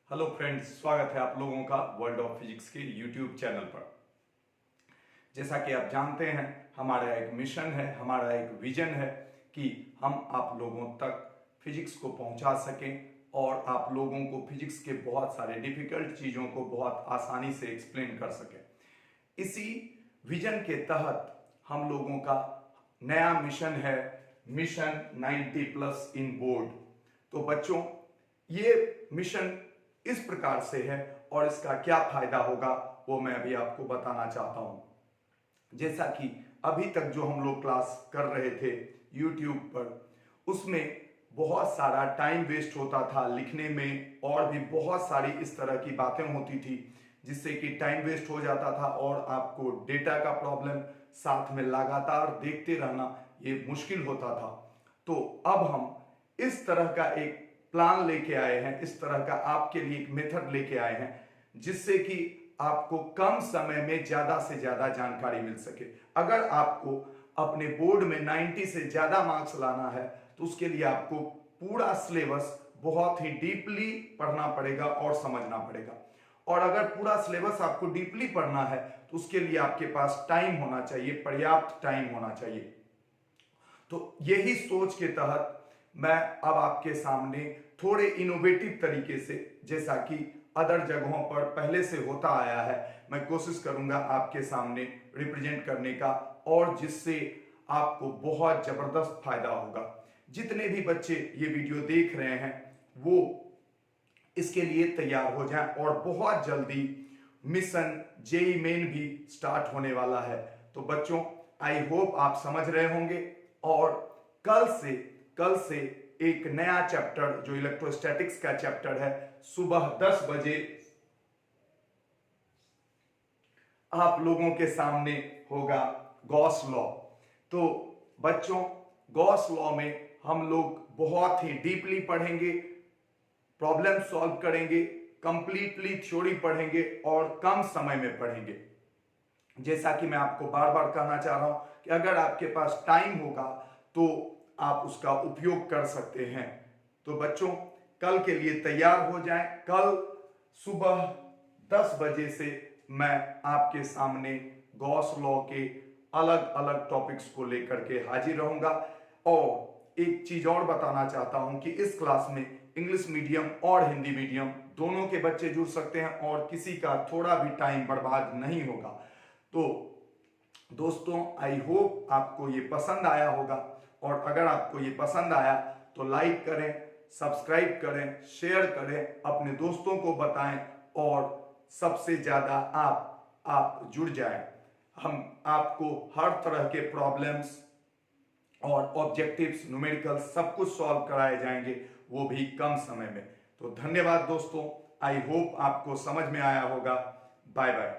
Hello friends, स्वागत है आप लोगों का वर्ल्ड ऑफ फिजिक्स के यूट्यूब चैनल पर। जैसा कि आप जानते हैं, हमारा एक मिशन है, हमारा एक विजन है कि हम आप लोगों तक फिजिक्स को पहुंचा सकें और आप लोगों को फिजिक्स के बहुत सारे डिफिकल्ट चीज़ों को बहुत आसानी से एक्सप्लेन कर सकें। इसी विजन के तहत हम लोगों का नया मिशन है, मिशन 90+ इन बोर्ड। तो बच्चों, ये मिशन इस प्रकार से है और इसका क्या फायदा होगा वो मैं अभी आपको बताना चाहता हूं। जैसा कि अभी तक जो हम लोग क्लास कर रहे थे YouTube पर, उसमें बहुत सारा टाइम वेस्ट होता था लिखने में और भी बहुत सारी इस तरह की बातें होती थी जिससे कि टाइम वेस्ट हो जाता था और आपको डेटा का प्रॉब्लम, साथ में लगातार देखते रहना ये मुश्किल होता था। तो अब हम इस तरह का एक प्लान लेके आए हैं, इस तरह का आपके लिए एक मेथड लेके आए हैं जिससे कि आपको कम समय में ज्यादा से ज्यादा जानकारी मिल सके। अगर आपको अपने बोर्ड में 90 से ज्यादा मार्क्स लाना है तो उसके लिए आपको पूरा सिलेबस बहुत ही डीपली पढ़ना पड़ेगा और समझना पड़ेगा। और अगर पूरा सिलेबस आपको डीपली पढ़ना है तो उसके लिए आपके पास टाइम होना चाहिए, पर्याप्त टाइम होना चाहिए। तो यही सोच के तहत मैं अब आपके सामने थोड़े इनोवेटिव तरीके से, जैसा कि अदर जगहों पर पहले से होता आया है, मैं कोशिश करूंगा आपके सामने रिप्रेजेंट करने का, और जिससे आपको बहुत जबरदस्त फायदा होगा। जितने भी बच्चे ये वीडियो देख रहे हैं वो इसके लिए तैयार हो जाएं और बहुत जल्दी मिशन जेई मेन भी स्टार्ट होने वाला है। तो बच्चों, आई होप आप समझ रहे होंगे और कल से एक नया चैप्टर जो इलेक्ट्रोस्टैटिक्स का चैप्टर है, सुबह 10 बजे आप लोगों के सामने होगा गॉस लॉ। तो बच्चों, गॉस लॉ में हम लोग बहुत ही डीपली पढ़ेंगे, प्रॉब्लम सॉल्व करेंगे, कंप्लीटली थ्योरी पढ़ेंगे और कम समय में पढ़ेंगे। जैसा कि मैं आपको बार बार कहना चाह रहा हूं कि अगर आपके पास टाइम होगा तो आप उसका उपयोग कर सकते हैं। तो बच्चों, कल के लिए तैयार हो जाएं। कल सुबह 10 बजे से मैं आपके सामने गॉस लॉ के अलग अलग टॉपिक्स को लेकर के हाजिर रहूंगा। और एक चीज और बताना चाहता हूं कि इस क्लास में इंग्लिश मीडियम और हिंदी मीडियम दोनों के बच्चे जुड़ सकते हैं और किसी का थोड़ा भी टाइम बर्बाद नहीं होगा। तो दोस्तों, आई होप आपको ये पसंद आया होगा, और अगर आपको ये पसंद आया तो लाइक करें, सब्सक्राइब करें, शेयर करें, अपने दोस्तों को बताएं और सबसे ज्यादा आप जुड़ जाएं। हम आपको हर तरह के प्रॉब्लम्स और ऑब्जेक्टिव्स, न्यूमेरिकल्स सब कुछ सॉल्व कराए जाएंगे, वो भी कम समय में। तो धन्यवाद दोस्तों, आई होप आपको समझ में आया होगा। Bye bye.